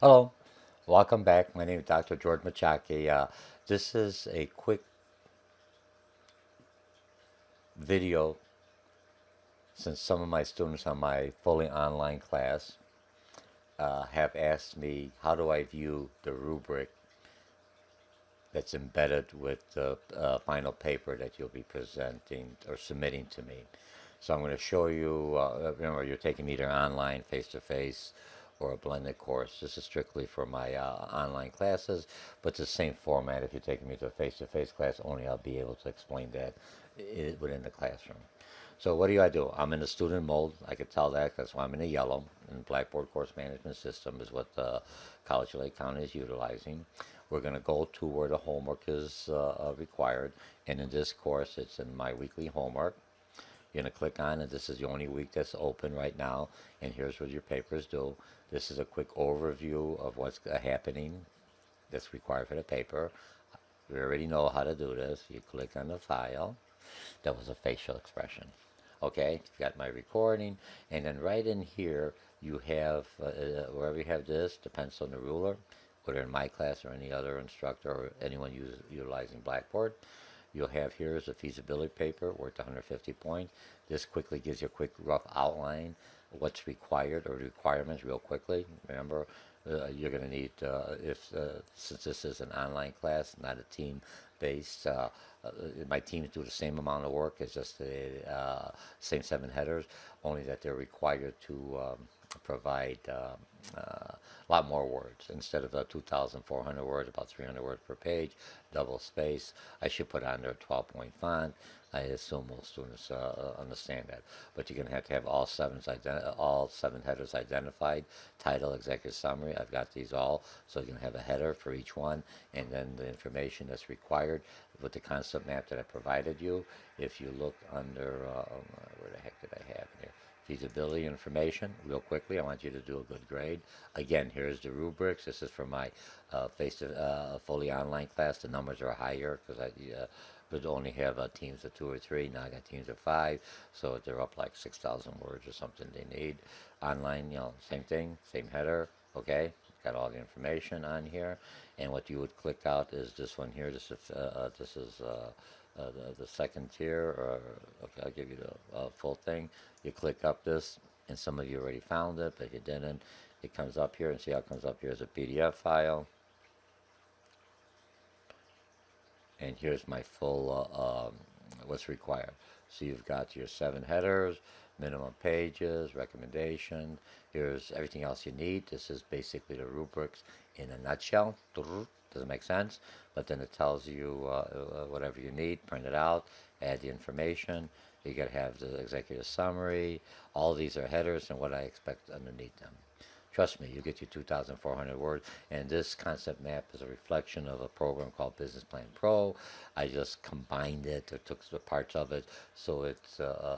Hello, welcome back. My name is Dr. George Mochocki. This is a quick video since some of my students on my fully online class have asked me how do I view the rubric that's embedded with the final paper that you'll be presenting or submitting to me. So I'm going to show you, remember you're taking either online, face-to-face, or a blended course. This is strictly for my online classes, but it's the same format if you're taking me to a face-to-face class, only I'll be able to explain that within the classroom. So what do I do? I'm in the student mode. I could tell that. That's why I'm in the yellow. And Blackboard course management system is what the College of Lake County is utilizing. We're going to go to where the homework is required. And in this course, it's in my weekly homework. You're going to click on it. This is the only week that's open right now. And here's what your papers do. This is a quick overview of what's happening that's required for the paper. We already know how to do this. You click on the file. That was a facial expression. Okay, you've got my recording, and then right in here you have, wherever you have this, the pencil and the ruler, whether in my class or any other instructor or anyone utilizing Blackboard. You'll have here is a feasibility paper worth 150 points. This quickly gives you a quick rough outline of what's required or requirements real quickly. Remember, you're going to need, since this is an online class, not a team-based, my teams do the same amount of work. It's just the same 7 headers, only that they're required to provide a lot more words. Instead of 2,400 words, about 300 words per page, double space. I should put on there 12-point font. I assume most students understand that. But you're going to have all all 7 headers identified. Title, executive summary. I've got these all. So you're going to have a header for each one, and then the information that's required with the concept map that I provided you. If you look under, where the heck did I have in here? Feasibility information, real quickly. I want you to do a good grade. Again, here's the rubrics. This is for my fully online class. The numbers are higher because I would only have teams of 2 or 3. Now I got teams of 5, so they're up like 6,000 words or something they need. Online, same thing, same header. Okay, got all the information on here. And what you would click out is this one here. This is the second tier, or okay, I'll give you the full thing. You click up this, and some of you already found it, but if you didn't, it comes up here, and see how it comes up here as a PDF file. And here's my full what's required. So you've got your 7 headers, minimum pages, recommendation. Here's everything else you need. This is basically the rubrics in a nutshell. Doesn't make sense, but then it tells you whatever you need. Print it out, add the information. You got to have the executive summary. All these are headers and what I expect underneath them. Trust me, you get your 2,400 words. And this concept map is a reflection of a program called Business Plan Pro. I just combined it, or took the parts of it, so it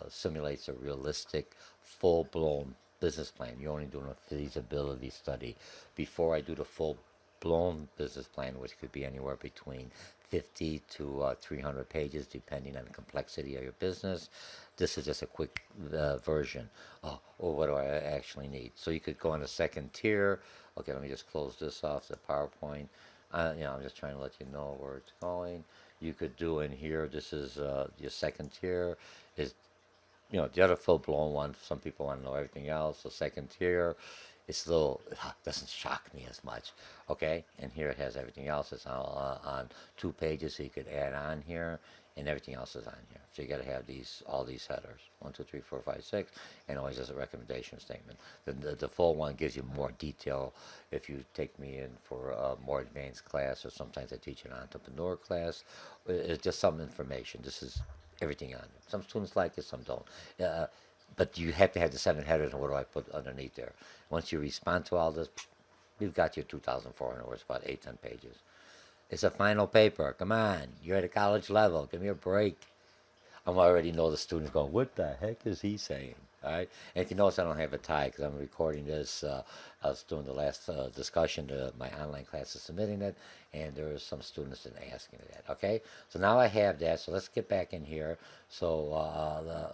simulates a realistic, full-blown business plan. You're only doing a feasibility study. Before I do the full-blown business plan, which could be anywhere between 50 to 300 pages, depending on the complexity of your business. This is just a quick version. Oh, what do I actually need? So you could go on a second tier. Okay, let me just close this off, the PowerPoint. I'm just trying to let you know where it's going. You could do in here, this is your second tier. Is the other full-blown one, some people want to know everything else. The second tier, it's a little, doesn't shock me as much. Okay, and here it has everything else. It's on 2 pages, so you could add on here, and everything else is on here. So you got to have all these headers, 1, 2, 3, 4, 5, 6, and always as a recommendation statement. The full one gives you more detail if you take me in for a more advanced class, or sometimes I teach an entrepreneur class. It's just some information. This is everything on it. Some students like it, some don't. But you have to have the 7 headers, and what do I put underneath there? Once you respond to all this, you've got your 2,400 words, about 8, 10 pages. It's a final paper. Come on, you're at a college level. Give me a break. I already know the students going, what the heck is he saying? All right. And if you notice, I don't have a tie because I'm recording this I was doing the last discussion to my online classes submitting it, and there were some students that asking me that. Okay, so now I have that. So let's get back in here. So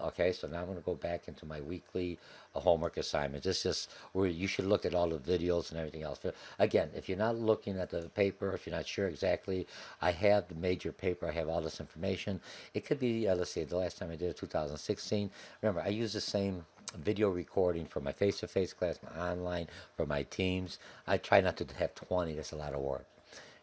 okay, so now I'm going to go back into my weekly homework assignment. This is where you should look at all the videos and everything else. But again, if you're not looking at the paper, if you're not sure exactly, I have the major paper. I have all this information. It could be, let's see, the last time I did it, 2016. Remember, I use the same video recording for my face-to-face class, my online, for my teams. I try not to have 20. That's a lot of work.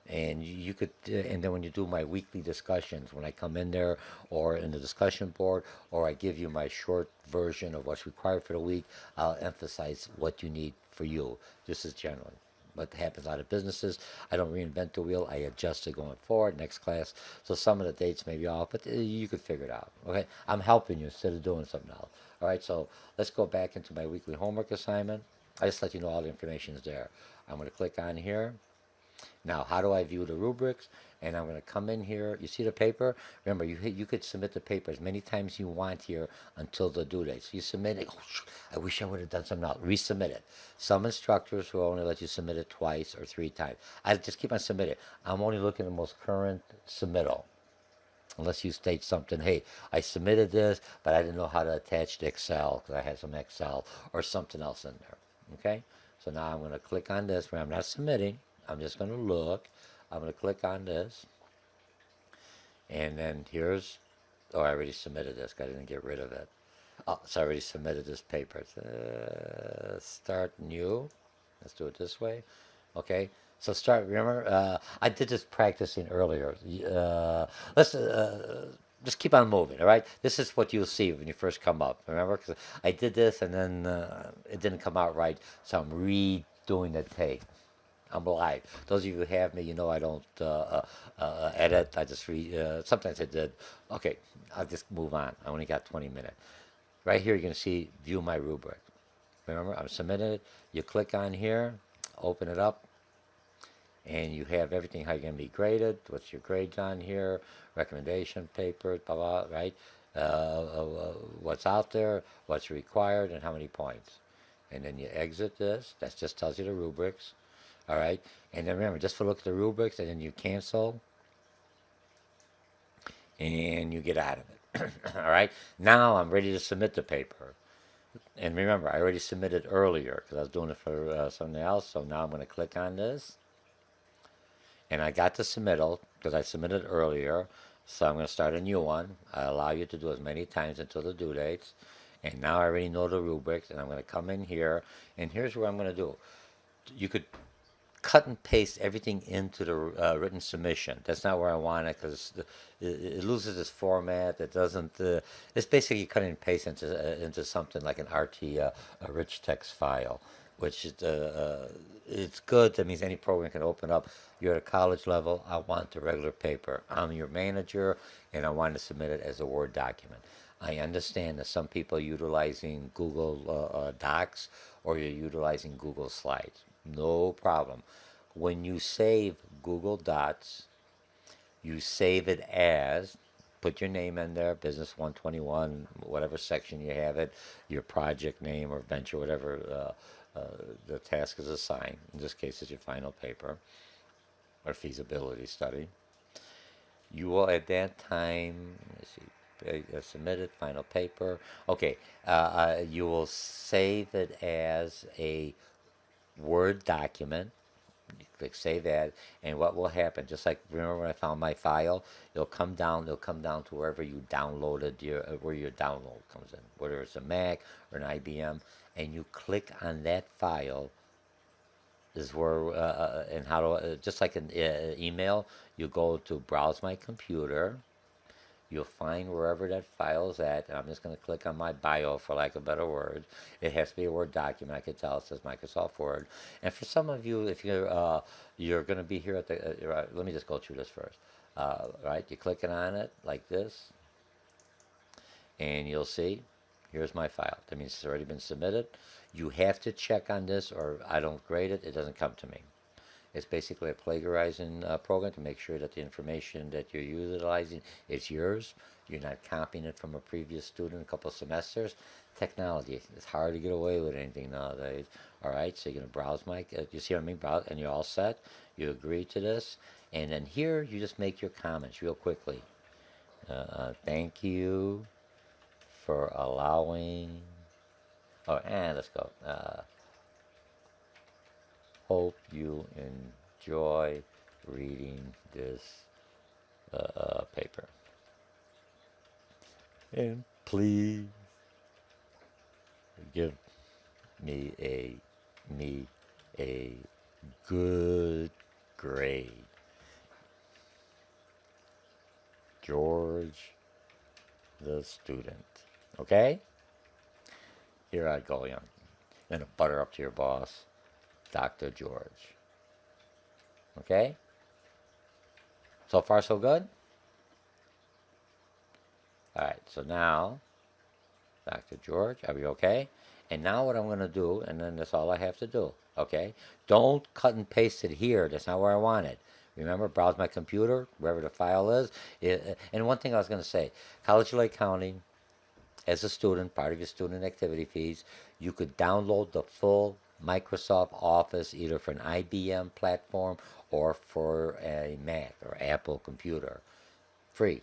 And you could, and then when you do my weekly discussions, when I come in there or in the discussion board, or I give you my short version of what's required for the week, I'll emphasize what you need for you. This is generally what happens out of businesses. I don't reinvent the wheel. I adjust it going forward. Next class. So some of the dates may be off, but you could figure it out. Okay, I'm helping you instead of doing something else. All right, so let's go back into my weekly homework assignment. I just let you know all the information is there. I'm going to click on here. Now, how do I view the rubrics? And I'm going to come in here. You see the paper? Remember, you could submit the paper as many times you want here until the due date. So you submit it. Oh, I wish I would have done something else. Resubmit it. Some instructors will only let you submit it twice or 3 times. I just keep on submitting. I'm only looking at the most current submittal. Unless you state something, hey, I submitted this, but I didn't know how to attach to Excel because I had some Excel or something else in there. Okay? So now I'm going to click on this where I'm not submitting. I'm just going to look. I'm going to click on this. And then here's, oh, I already submitted this. I didn't get rid of it. Oh, so I already submitted this paper. Start new. Let's do it this way. Okay. So start, remember, I did this practicing earlier. Let's just keep on moving, all right? This is what you'll see when you first come up, remember? Because I did this and then it didn't come out right, so I'm redoing the take. I'm live. Those of you who have me, you know I don't edit. I just sometimes I did. Okay, I'll just move on. I only got 20 minutes. Right here, you're going to see View My Rubric. Remember, I'm submitting it. You click on here, open it up, and you have everything, how you're going to be graded, what's your grades on here, recommendation paper, blah, blah, right? What's out there, what's required, and how many points. And then you exit this. That just tells you the rubrics. All right, and then remember, just for look at the rubrics, and then you cancel, and you get out of it. All right, now I'm ready to submit the paper. And remember, I already submitted earlier because I was doing it for something else. So now I'm going to click on this, and I got the submittal because I submitted earlier. So I'm going to start a new one. I allow you to do as many times until the due dates. And now I already know the rubrics, and I'm going to come in here, and here's what I'm going to do. You could cut and paste everything into the written submission. That's not where I want it because it loses its format. It doesn't. It's basically cutting and paste into something like an RT, a rich text file, which it's good. That means any program can open up. You're at a college level. I want the regular paper. I'm your manager, and I want to submit it as a Word document. I understand that some people are utilizing Google Docs or you're utilizing Google Slides. No problem. When you save Google Docs, you save it as, put your name in there, Bus121, whatever section you have it, your project name or venture, whatever the task is assigned. In this case, it's your final paper or feasibility study. You will at that time, let's see, submitted final paper. Okay, you will save it as a Word document. You click save as, and what will happen? Just like remember when I found my file, it'll come down. It'll come down to wherever you downloaded your where your download comes in, whether it's a Mac or an IBM, and you click on that file. Is where and how to just like an email, you go to browse my computer. You'll find wherever that file is at, and I'm just going to click on my bio for lack of a better word. It has to be a Word document. I can tell it says Microsoft Word. And for some of you, if you're going to be here at the, let me just go through this first. Right, you're clicking on it like this, and you'll see, here's my file. That means it's already been submitted. You have to check on this, or I don't grade it. It doesn't come to me. It's basically a plagiarizing program to make sure that the information that you're utilizing is yours. You're not copying it from a previous student a couple semesters. technology. It's hard to get away with anything nowadays. All right, so you're going to browse you see what I mean? Browse, and you're all set. You agree to this. And then here, you just make your comments real quickly. Thank you for allowing. Oh, and let's go. Hope you enjoy reading this paper. And please give me a good grade. George, the student. Okay? Here I go, young. And butter up to your boss, Dr. George. Okay? So far, so good? All right, so now, Dr. George, are we okay? And now what I'm going to do, and then that's all I have to do, okay? Don't cut and paste it here. That's not where I want it. Remember, browse my computer, wherever the file is. And one thing I was going to say, College of Lake County, as a student, part of your student activity fees, you could download the full Microsoft Office either for an IBM platform or for a Mac or Apple computer. Free.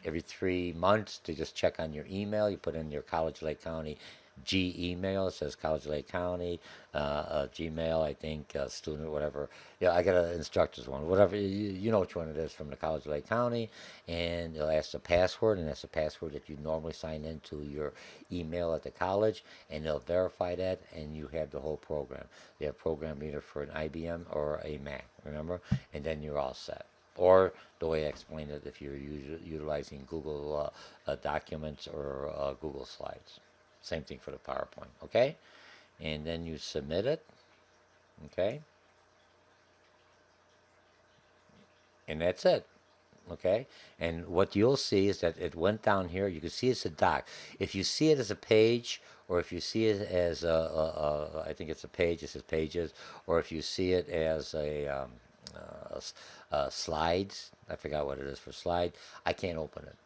Every 3 months to just check on your email. You put in your College of Lake County G email. It says College of Lake County, Gmail, I think, student, whatever. Yeah, I got an instructor's one. Whatever, you know which one it is from the College of Lake County. And it'll ask the password, and that's the password that you normally sign into your email at the college. And they'll verify that, and you have the whole program. They have program either for an IBM or a Mac, remember? And then you're all set. Or the way I explained it, if you're utilizing Google Documents or Google Slides. Same thing for the PowerPoint, okay? And then you submit it, okay? And that's it, okay? And what you'll see is that it went down here. You can see it's a doc. If you see it as a page, or if you see it as I think it's a page, it says pages, or if you see it as slides, I forgot what it is for slide, I can't open it.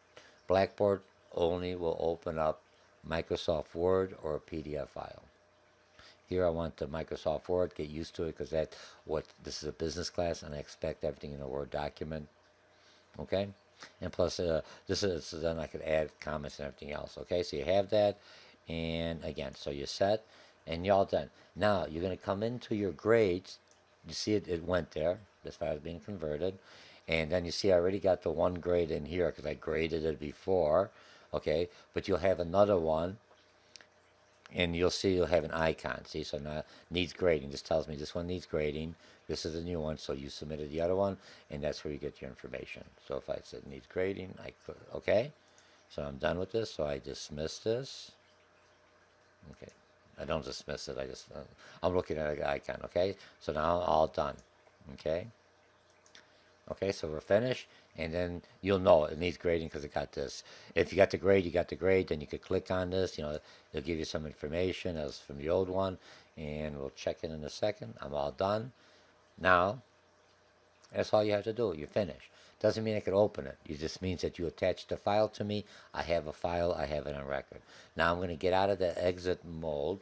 Blackboard only will open up Microsoft Word or a PDF file. Here I want the Microsoft Word, get used to it because this is a business class and I expect everything in a Word document. Okay? And plus, this is, so then I could add comments and everything else. Okay, so you have that. And again, so you're set and you're all done. Now, you're going to come into your grades. You see it went there. This file is being converted. And then you see I already got the one grade in here because I graded it before. Okay, but you'll have another one. And you'll see you'll have an icon. See, so now needs grading. This tells me this one needs grading. This is a new one, so you submitted the other one, and that's where you get your information. So if I said needs grading, I click, okay. So I'm done with this, so I dismiss this. Okay, I don't dismiss it. I'm looking at an icon. Okay, so now I'm all done. Okay. Okay, so we're finished, and then you'll know it needs grading because it got this. If you got the grade, you got the grade, then you could click on this. You know, they'll give you some information as from the old one, and we'll check it in a second. I'm all done. Now, that's all you have to do. You're finished. Doesn't mean I could open it. It just means that you attach the file to me. I have a file. I have it on record. Now I'm going to get out of the exit mode,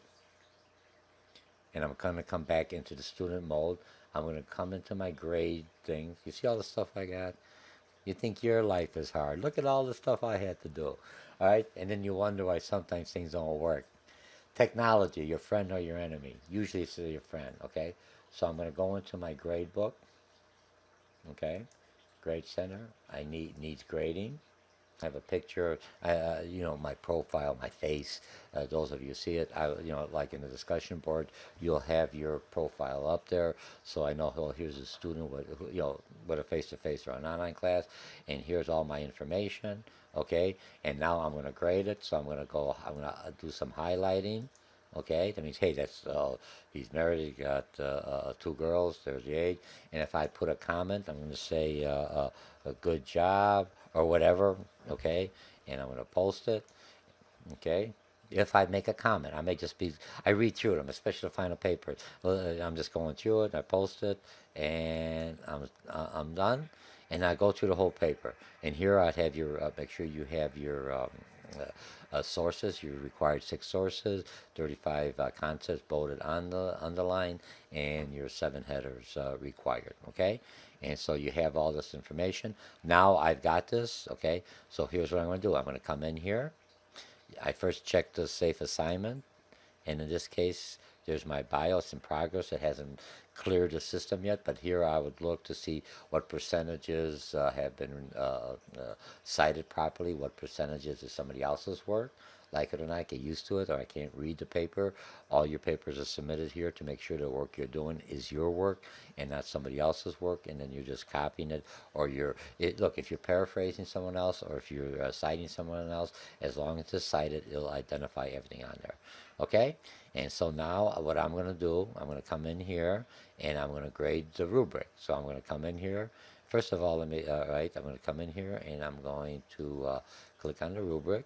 and I'm going to come back into the student mode. I'm going to come into my grade thing. You see all the stuff I got? You think your life is hard. Look at all the stuff I had to do. All right? And then you wonder why sometimes things don't work. Technology, your friend or your enemy. Usually it's your friend, okay? So I'm going to go into my grade book. Okay? Grade Center. Needs grading. I have a picture, you know, my profile, my face. Those of you see it, you know, like in the discussion board, you'll have your profile up there, so I know, oh, here's a student with, you know, with a face-to-face or an online class, and here's all my information. Okay, and now I'm going to grade it, so I'm going to do some highlighting. Okay, that means, hey, that's he's married, he got 2 girls, there's the age, and if I put a comment, I'm going to say a good job or whatever, okay, and I'm going to post it, okay. If I make a comment, I may just be, I read through them, especially the final papers. I'm just going through it, I post it, and I'm done, and I go through the whole paper. And here I'd have your, make sure you have your sources. You required 6 sources, 35 concepts bolded on the underline, and your 7 headers required. Okay, and so you have all this information. Now I've got this. Okay, so here's what I'm going to do. I'm going to come in here. I first check the safe assignment, and in this case, there's my BIOS in progress. It hasn't cleared the system yet, but here I would look to see what percentages have been cited properly, what percentages is somebody else's work. Like it or not, I get used to it, or I can't read the paper. All your papers are submitted here to make sure the work you're doing is your work and not somebody else's work, and then you're just copying it, or look, if you're paraphrasing someone else, or if you're citing someone else, as long as it's cited, it'll identify everything on there. Okay? And so now what I'm going to do, I'm going to come in here and I'm going to grade the rubric. So I'm going to come in here. First of all, I'm going to come in here and I'm going to click on the rubric.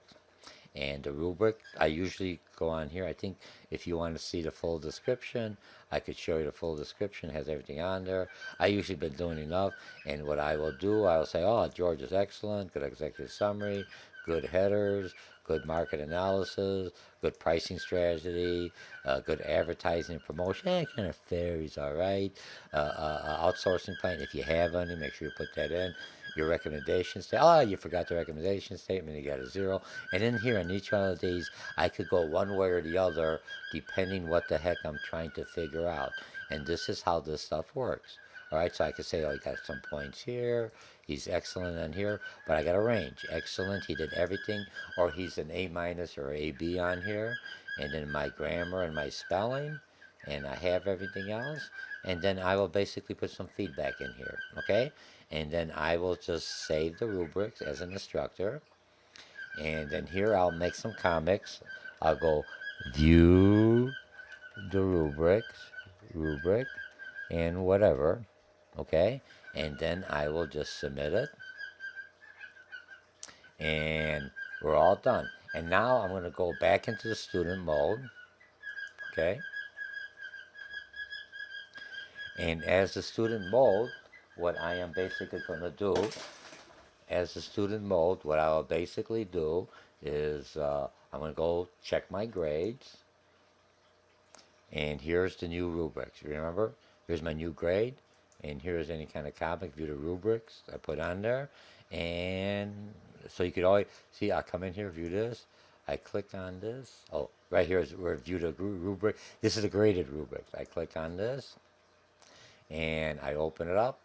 And the rubric, I usually go on here. I think if you want to see the full description, I could show you the full description. It has everything on there. I usually been doing enough. And what I will do, I will say, oh, George is excellent, good executive summary, good headers, good market analysis, good pricing strategy, good advertising and promotion. Kind of varies, all right. Outsourcing plan, if you have any, make sure you put that in. Your recommendation statement. Oh, you forgot the recommendation statement. You got a 0. And in here, on each one of these, I could go one way or the other, depending what the heck I'm trying to figure out. And this is how this stuff works. All right, so I could say, oh, he got some points here. He's excellent on here, but I got a range. Excellent, he did everything, or he's an A minus or A B on here. And then my grammar and my spelling, and I have everything else. And then I will basically put some feedback in here, okay? And then I will just save the rubrics as an instructor. And then here I'll make some comics. I'll go view the rubric, and whatever, okay? And then I will just submit it. And we're all done. And now I'm going to go back into the student mode, okay? And as the student mode, what I am basically going to do, as the student mode, what I will basically do is I'm going to go check my grades. And here's the new rubrics. Remember, here's my new grade. And here's any kind of comic, view the rubrics I put on there. And so you could always see, I come in here, view this. I click on this. Oh, right here is where view the rubric. This is a graded rubric. I click on this. And I open it up.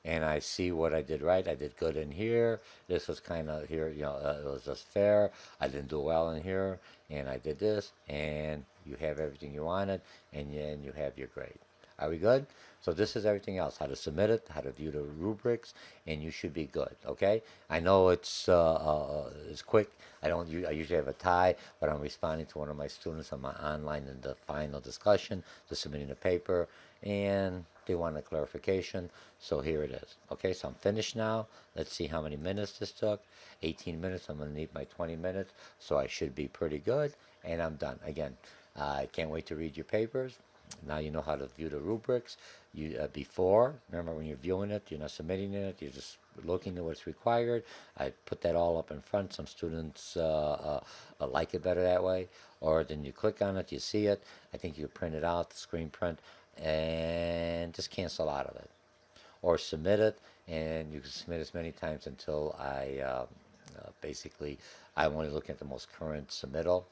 And I see what I did right. I did good in here. This was kind of here, it was just fair. I didn't do well in here. And I did this. And you have everything you wanted. And then you have your grade. Are we good? So this is everything else. How to submit it, how to view the rubrics, and you should be good, okay? I know it's quick. I usually have a tie, but I'm responding to one of my students on my online in the final discussion, to submitting the paper, and they want a clarification, so here it is. Okay, so I'm finished now. Let's see how many minutes this took. 18 minutes. I'm going to need my 20 minutes, so I should be pretty good, and I'm done. Again, I can't wait to read your papers. Now you know how to view the rubrics. Before, remember when you're viewing it, you're not submitting it, you're just looking at what's required. I put that all up in front. Some students like it better that way. Or then you click on it, you see it. I think you print it out, the screen print, and just cancel out of it. Or submit it, and you can submit as many times until basically, I'm only looking at the most current submittal.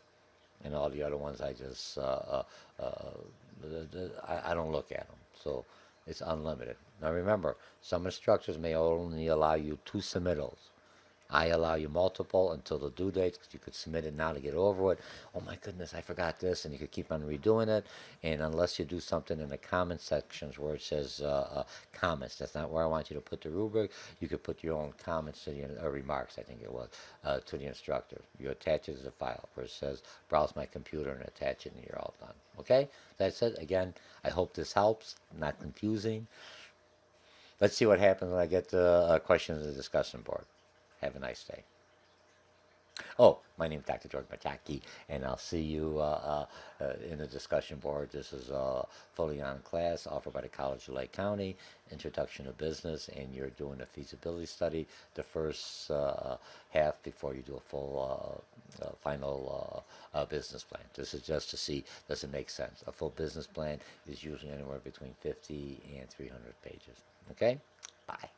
And all the other ones I just I don't look at them, so it's unlimited. Now remember, some instructors may only allow you 2 submittals. I allow you multiple until the due dates, because you could submit it now to get over it. Oh my goodness, I forgot this, and you could keep on redoing it. And unless you do something in the comment sections where it says comments, that's not where I want you to put the rubric. You could put your own comments to the remarks, I think it was, to the instructor. You attach it as a file where it says browse my computer and attach it, and you're all done. Okay, that's it. Again, I hope this helps, not confusing. Let's see what happens when I get the questions in the discussion board. Have a nice day. Oh, my name is Dr. George Mochocki, and I'll see you in the discussion board. This is a fully on class offered by the College of Lake County, Introduction to Business, and you're doing a feasibility study, the first half before you do a full final business plan. This is just to see, does it make sense? A full business plan is usually anywhere between 50 and 300 pages. Okay? Bye.